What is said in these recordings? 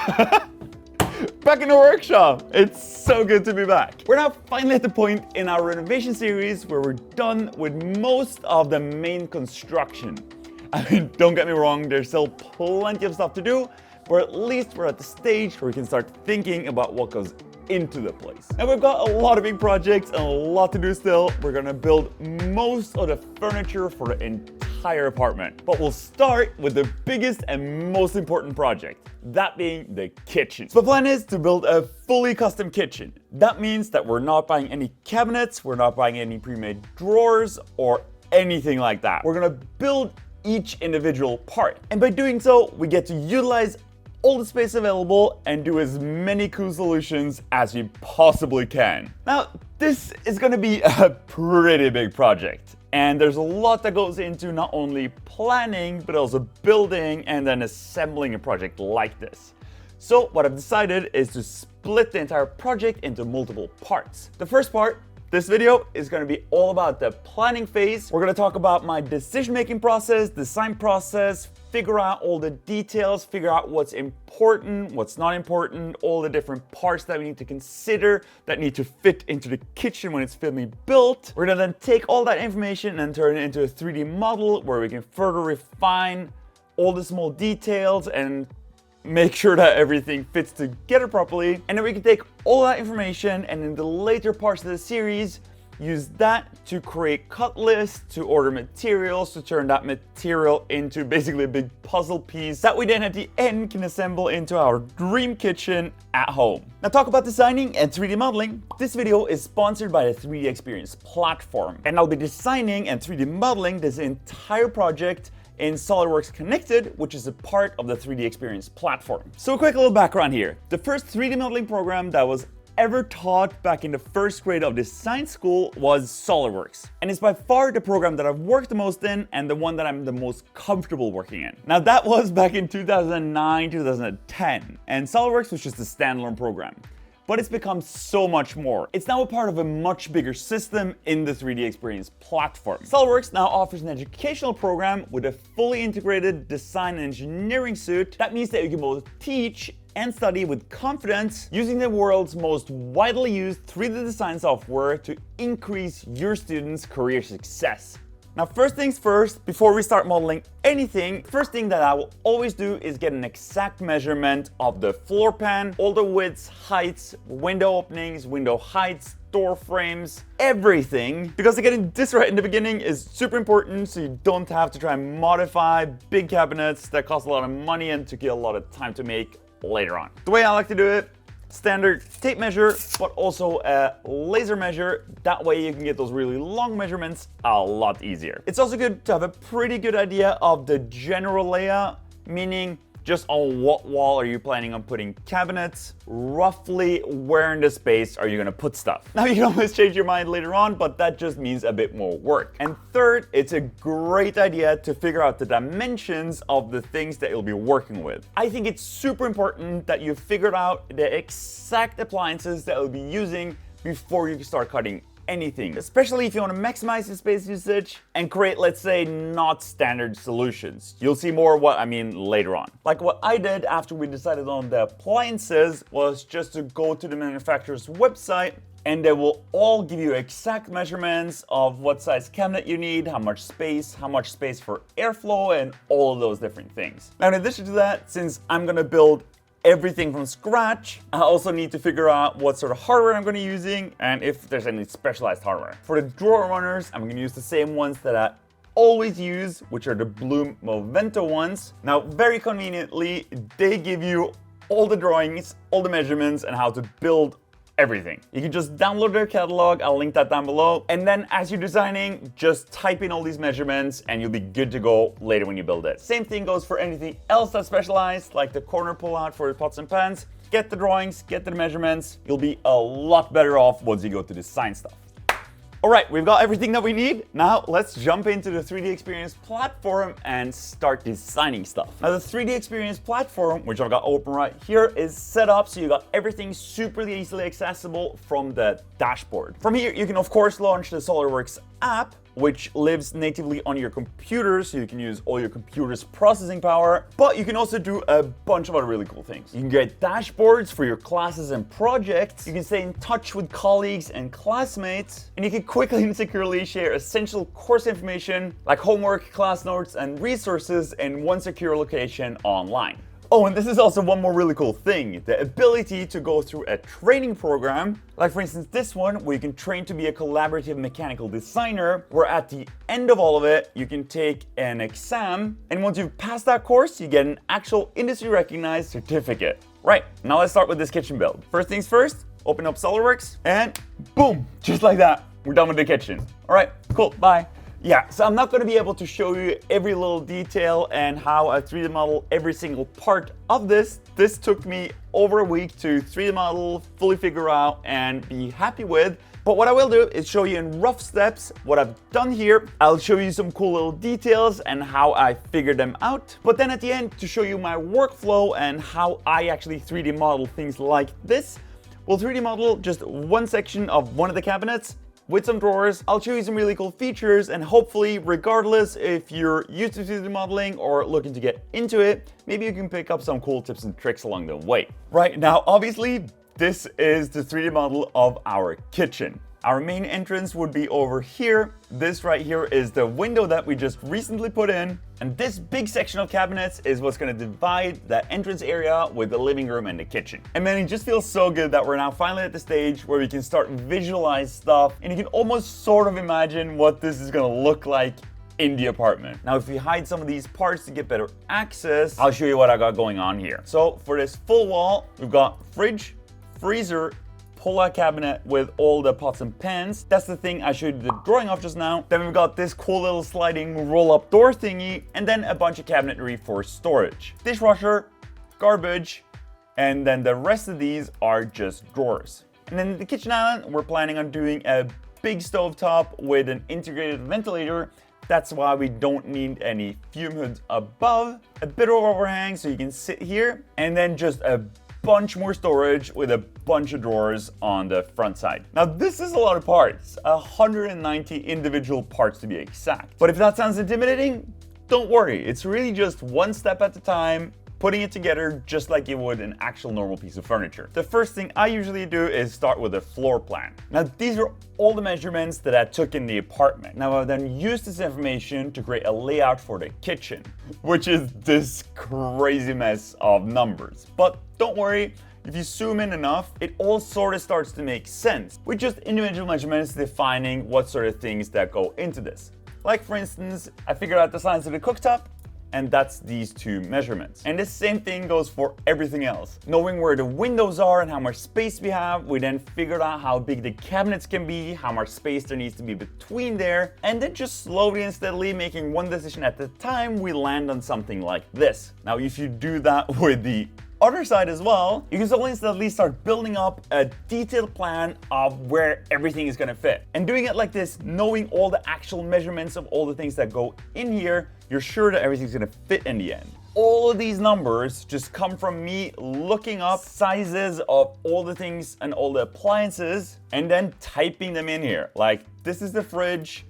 Back in the workshop! It's so good to be back. We're now finally at the point in our renovation series where we're done with most of the main construction. I mean, don't get me wrong, there's still plenty of stuff to do, but at least we're at the stage where we can start thinking about what goes into the place. Now we've got a lot of big projects and a lot to do still. We're gonna build most of the furniture for the entire apartment. But we'll start with the biggest and most important project, that being the kitchen. So the plan is to build a fully custom kitchen. That means that we're not buying any cabinets, we're not buying any pre-made drawers or anything like that. We're gonna build each individual part. And by doing so, we get to utilize all the space available and do as many cool solutions as we possibly can. Now, this is gonna be a pretty big project. And there's a lot that goes into not only planning, but also building and then assembling a project like this. So what I've decided is to split the entire project into multiple parts. The first part, this video, is going to be all about the planning phase. We're going to talk about my decision-making process, design process, figure out all the details, figure out what's important, what's not important, all the different parts that we need to consider that need to fit into the kitchen when it's finally built. We're going to then take all that information and turn it into a 3D model where we can further refine all the small details and make sure that everything fits together properly. And then we can take all that information and in the later parts of the series, use that to create cut lists, to order materials, to turn that material into basically a big puzzle piece that we then at the end can assemble into our dream kitchen at home. Now talk about designing and 3D modeling. This video is sponsored by the 3D Experience platform. And I'll be designing and 3D modeling this entire project in SolidWorks Connected, which is a part of the 3D Experience platform. So a quick little background here. The first 3D modeling program that was ever taught back in the first grade of design school was SolidWorks. And it's by far the program that I've worked the most in and the one that I'm the most comfortable working in. Now that was back in 2009, 2010, and SolidWorks was just a standalone program. But it's become so much more. It's now a part of a much bigger system in the 3D Experience platform. SolidWorks now offers an educational program with a fully integrated design and engineering suite. That means that you can both teach and study with confidence using the world's most widely used 3D design software to increase your students' career success. Now, first things first, before we start modeling anything, first thing that I will always do is get an exact measurement of the floor pan, all the widths, heights, window openings, window heights, door frames, everything. Because getting this right in the beginning is super important so you don't have to try and modify big cabinets that cost a lot of money and took you a lot of time to make later on. The way I like to do it, standard tape measure, but also a laser measure. That way you can get those really long measurements a lot easier. It's also good to have a pretty good idea of the general layout, meaning just on what wall are you planning on putting cabinets? Roughly where in the space are you gonna put stuff? Now you can always change your mind later on, but that just means a bit more work. And third, it's a great idea to figure out the dimensions of the things that you'll be working with. I think it's super important that you figure out the exact appliances that you'll be using before you start cutting anything, especially if you want to maximize the space usage and create, let's say, not standard solutions. You'll see more what I mean later on. Like what I did after we decided on the appliances was just to go to the manufacturer's website and they will all give you exact measurements of what size cabinet you need, how much space for airflow, and all of those different things. Now, in addition to that, since I'm gonna build everything from scratch, I also need to figure out what sort of hardware I'm going to be using and if there's any specialized hardware. For the drawer runners, I'm going to use the same ones that I always use, which are the Bloom Movento ones. Now, very conveniently, they give you all the drawings, all the measurements, and how to build everything. You can just download their catalog, I'll link that down below. And then as you're designing, just type in all these measurements and you'll be good to go later when you build it. Same thing goes for anything else that's specialized, like the corner pullout for the pots and pans. Get the drawings, get the measurements. You'll be a lot better off once you go to design stuff. All right, we've got everything that we need. Now let's jump into the 3D Experience platform and start designing stuff. Now the 3D Experience platform, which I've got open right here, is set up so you got everything super easily accessible from the dashboard. From here, you can of course launch the SolidWorks app, which lives natively on your computer, so you can use all your computer's processing power. But you can also do a bunch of other really cool things. You can get dashboards for your classes and projects. You can stay in touch with colleagues and classmates. And you can quickly and securely share essential course information like homework, class notes, and resources in one secure location online. Oh, and this is also one more really cool thing, the ability to go through a training program, like for instance this one, where you can train to be a collaborative mechanical designer, where at the end of all of it, you can take an exam, and once you've passed that course, you get an actual industry recognized certificate. Right, now let's start with this kitchen build. First things first, open up SolidWorks, and boom, just like that, we're done with the kitchen. All right, cool, bye. Yeah, so I'm not going to be able to show you every little detail and how I 3D model every single part of this. This took me over a week to 3D model, fully figure out, and be happy with. But what I will do is show you in rough steps what I've done here. I'll show you some cool little details and how I figured them out. But then at the end, to show you my workflow and how I actually 3D model things like this, we'll 3D model just one section of one of the cabinets with some drawers. I'll show you some really cool features, and hopefully, regardless if you're used to 3D modeling or looking to get into it, maybe you can pick up some cool tips and tricks along the way. Right now, obviously, this is the 3D model of our kitchen. Our main entrance would be over here. This right here is the window that we just recently put in. And this big section of cabinets is what's gonna divide the entrance area with the living room and the kitchen. And man, it just feels so good that we're now finally at the stage where we can start visualize stuff, and you can almost sort of imagine what this is gonna look like in the apartment. Now, if we hide some of these parts to get better access, I'll show you what I got going on here. So for this full wall, we've got fridge, freezer, pull-out cabinet with all the pots and pans. That's the thing I showed you the drawing of just now. Then we've got this cool little sliding roll-up door thingy, and then a bunch of cabinetry for storage. Dishwasher, garbage, and then the rest of these are just drawers. And then the kitchen island, we're planning on doing a big stovetop with an integrated ventilator. That's why we don't need any fume hoods above. A bit of overhang so you can sit here, and then just a bunch more storage with a bunch of drawers on the front side. Now this is a lot of parts, 190 individual parts to be exact. But if that sounds intimidating, don't worry. It's really just one step at a time, putting it together just like you would an actual normal piece of furniture. The first thing I usually do is start with a floor plan. Now these are all the measurements that I took in the apartment. Now I then use this information to create a layout for the kitchen, which is this crazy mess of numbers. But don't worry, if you zoom in enough, it all sort of starts to make sense, with just individual measurements defining what sort of things that go into this. Like for instance, I figured out the size of the cooktop, and that's these two measurements. And the same thing goes for everything else. Knowing where the windows are and how much space we have, we then figured out how big the cabinets can be, how much space there needs to be between there, and then just slowly and steadily making one decision at a time, we land on something like this. Now, if you do that with the other side as well, you can slowly and steadily start building up a detailed plan of where everything is gonna fit. And doing it like this, knowing all the actual measurements of all the things that go in here, you're sure that everything's gonna fit in the end. All of these numbers just come from me looking up sizes of all the things and all the appliances and then typing them in here. Like, this is the fridge,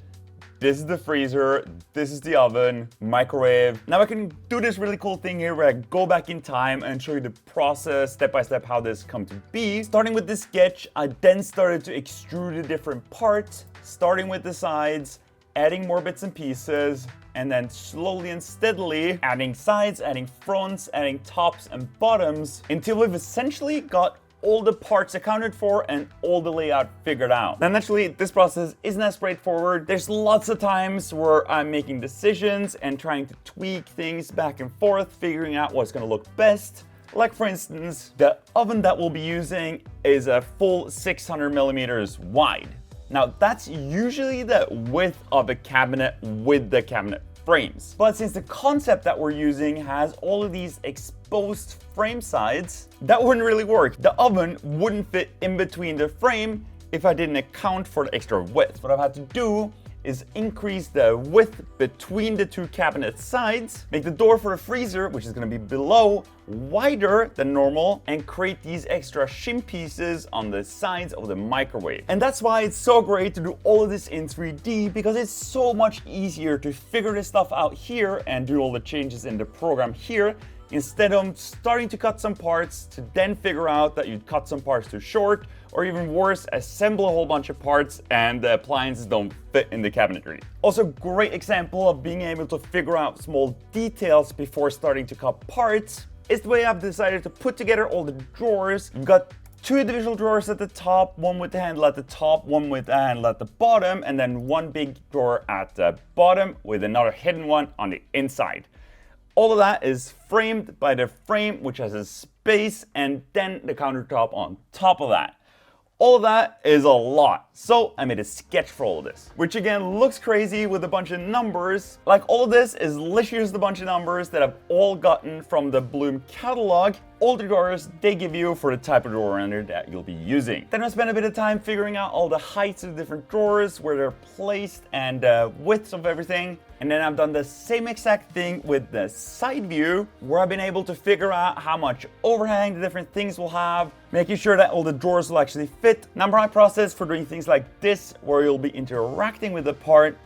this is the freezer, this is the oven, microwave. Now I can do this really cool thing here where I go back in time and show you the process step by step how this come to be. Starting with this sketch, I then started to extrude the different parts, starting with the sides, adding more bits and pieces, and then slowly and steadily adding sides, adding fronts, adding tops and bottoms until we've essentially got all the parts accounted for and all the layout figured out. Now naturally, this process isn't as straightforward. There's lots of times where I'm making decisions and trying to tweak things back and forth, figuring out what's gonna look best. Like for instance, the oven that we'll be using is a full 600 millimeters wide. Now that's usually the width of a cabinet with the cabinet frames. But since the concept that we're using has all of these exposed frame sides, that wouldn't really work. The oven wouldn't fit in between the frame if I didn't account for the extra width. What I've had to do is increase the width between the two cabinet sides, make the door for the freezer, which is going to be below, wider than normal, and create these extra shim pieces on the sides of the microwave. And that's why it's so great to do all of this in 3D, because it's so much easier to figure this stuff out here and do all the changes in the program here, instead of starting to cut some parts to then figure out that you'd cut some parts too short, or even worse, assemble a whole bunch of parts and the appliances don't fit in the cabinetry. Also, great example of being able to figure out small details before starting to cut parts is the way I've decided to put together all the drawers. You've got two individual drawers at the top, one with the handle at the top, one with the handle at the bottom, and then one big drawer at the bottom with another hidden one on the inside. All of that is framed by the frame, which has a space, and then the countertop on top of that. All of that is a lot, so I made a sketch for all of this, which again looks crazy with a bunch of numbers. Like, all of this is literally just a bunch of numbers that I've all gotten from the Bloom catalog. All the drawers they give you for the type of drawer under that you'll be using. Then I spent a bit of time figuring out all the heights of the different drawers, where they're placed, and widths of everything. And then I've done the same exact thing with the side view, where I've been able to figure out how much overhang the different things will have, making sure that all the drawers will actually fit. Now, my process for doing things like this, where you'll be interacting with the part,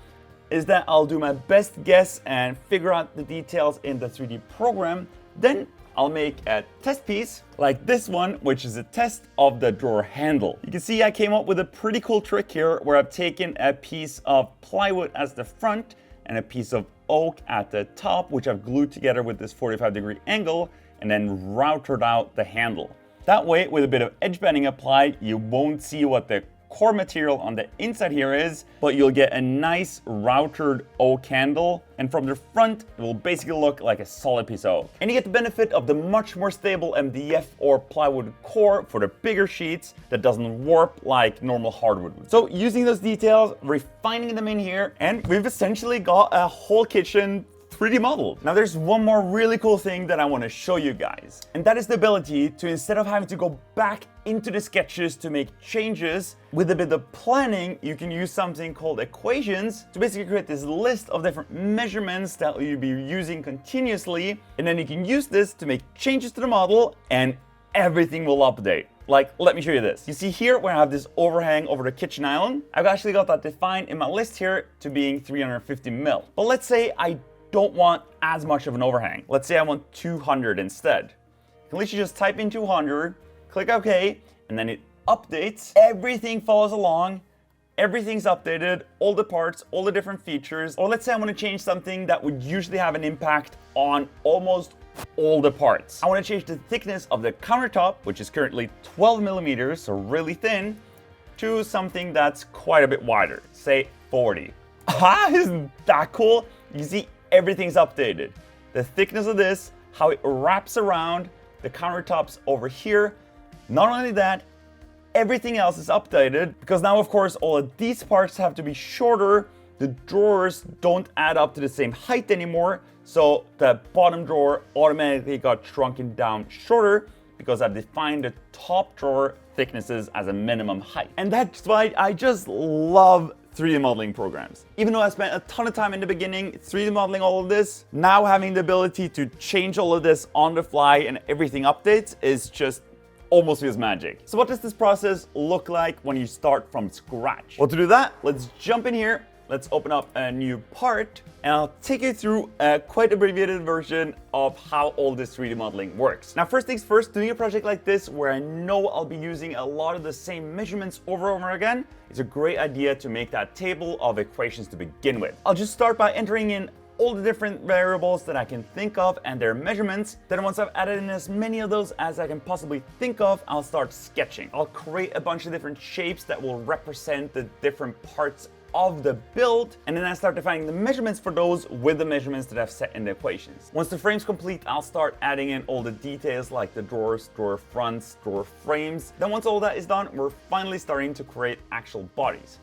is that I'll do my best guess and figure out the details in the 3D program. Then I'll make a test piece like this one, which is a test of the drawer handle. You can see I came up with a pretty cool trick here, where I've taken a piece of plywood as the front and a piece of oak at the top, which I've glued together with this 45-degree angle, and then routed out the handle. That way, with a bit of edge banding applied, you won't see what the core material on the inside here is, but you'll get a nice routed oak handle, and from the front it will basically look like a solid piece of oak. And you get the benefit of the much more stable MDF or plywood core for the bigger sheets that doesn't warp like normal hardwood would. So using those details, refining them in here, and we've essentially got a whole kitchen 3D model. Now, there's one more really cool thing that I want to show you guys, and that is the ability to, instead of having to go back into the sketches to make changes, with a bit of planning, you can use something called equations to basically create this list of different measurements that you'll be using continuously, and then you can use this to make changes to the model and everything will update. Like, let me show you this. You see here where I have this overhang over the kitchen island, I've actually got that defined in my list here to being 350 mil. But let's say I don't want as much of an overhang. Let's say I want 200 instead. You can literally just type in 200, click OK, and then it updates. Everything follows along. Everything's updated, all the parts, all the different features. Or let's say I want to change something that would usually have an impact on almost all the parts. I want to change the thickness of the countertop, which is currently 12 millimeters, so really thin, to something that's quite a bit wider, say 40. Ah, isn't that cool? You see, everything's updated. The thickness of this, how it wraps around, the countertops over here. Not only that, everything else is updated, because now, of course, all of these parts have to be shorter. The drawers don't add up to the same height anymore, so the bottom drawer automatically got shrunken down shorter, because I've defined the top drawer thicknesses as a minimum height. And that's why I just love 3D modeling programs. Even though I spent a ton of time in the beginning 3D modeling all of this, now having the ability to change all of this on the fly and everything updates is just almost feels magic. So what does this process look like when you start from scratch? Well, to do that, let's jump in here. Let's open up a new part, and I'll take you through a quite abbreviated version of how all this 3D modeling works. Now, first things first, doing a project like this where I know I'll be using a lot of the same measurements over and over again, it's a great idea to make that table of equations to begin with. I'll just start by entering in all the different variables that I can think of and their measurements. Then once I've added in as many of those as I can possibly think of, I'll start sketching. I'll create a bunch of different shapes that will represent the different parts of the build, and then I start defining the measurements for those with the measurements that I've set in the equations. Once the frame's complete, I'll start adding in all the details like the drawers, drawer fronts, drawer frames. Then once all that is done, we're finally starting to create actual bodies.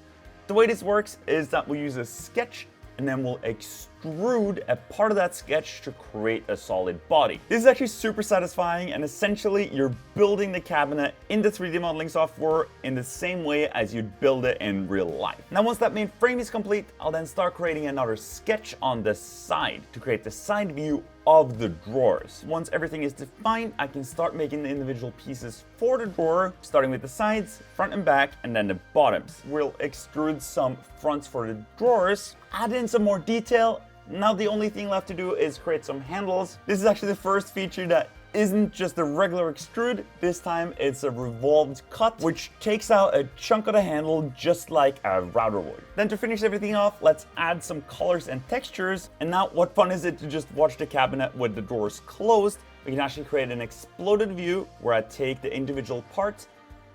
The way this works is that we'll use a sketch and then we'll extrude extrude a part of that sketch to create a solid body. This is actually super satisfying, and essentially you're building the cabinet in the 3D modeling software in the same way as you'd build it in real life. Now once that main frame is complete, I'll then start creating another sketch on the side to create the side view of the drawers. Once everything is defined, I can start making the individual pieces for the drawer, starting with the sides, front and back, and then the bottoms. We'll extrude some fronts for the drawers, add in some more detail. Now the only thing left to do is create some handles. This is actually the first feature that isn't just a regular extrude. This time it's a revolved cut, which takes out a chunk of the handle just like a router would. Then to finish everything off, let's add some colors and textures. And now what fun is it to just watch the cabinet with the doors closed? We can actually create an exploded view where I take the individual parts,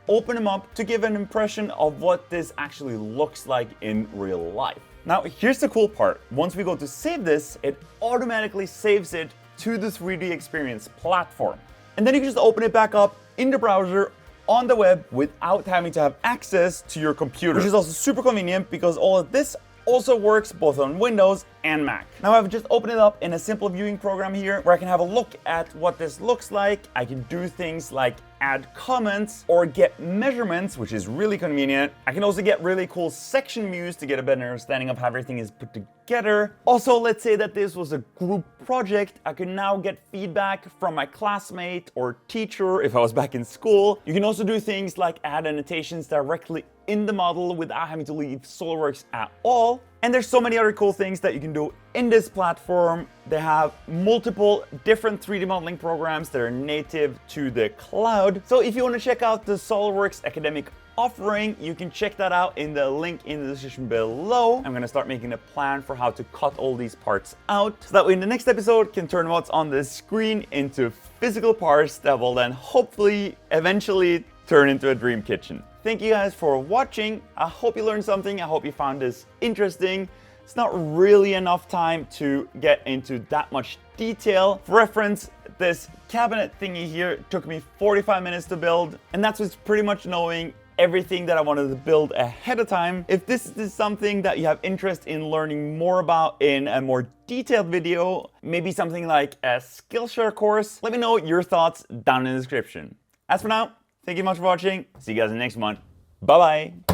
open them up to give an impression of what this actually looks like in real life. Now here's the cool part. Once we go to save this, it automatically saves it to the 3D Experience platform. And then you can just open it back up in the browser on the web without having to have access to your computer, which is also super convenient because all of this also works both on Windows and Mac. Now I've just opened it up in a simple viewing program here where I can have a look at what this looks like. I can do things like add comments or get measurements, which is really convenient. I can also get really cool section views to get a better understanding of how everything is put together. Also, let's say that this was a group project. I can now get feedback from my classmate or teacher if I was back in school. You can also do things like add annotations directly in the model without having to leave SOLIDWORKS at all. And there's so many other cool things that you can do in this platform. They have multiple different 3D modeling programs that are native to the cloud. So if you want to check out the SOLIDWORKS academic offering, you can check that out in the link in the description below. I'm going to start making a plan for how to cut all these parts out, so that way in the next episode can turn what's on the screen into physical parts that will then hopefully eventually turn into a dream kitchen. Thank you guys for watching. I hope you learned something. I hope you found this interesting. It's not really enough time to get into that much detail. For reference, this cabinet thingy here took me 45 minutes to build, and that's with pretty much knowing everything that I wanted to build ahead of time. If this is something that you have interest in learning more about in a more detailed video, maybe something like a Skillshare course, let me know your thoughts down in the description. As for now, thank you much for watching. See you guys in the next one. Bye bye.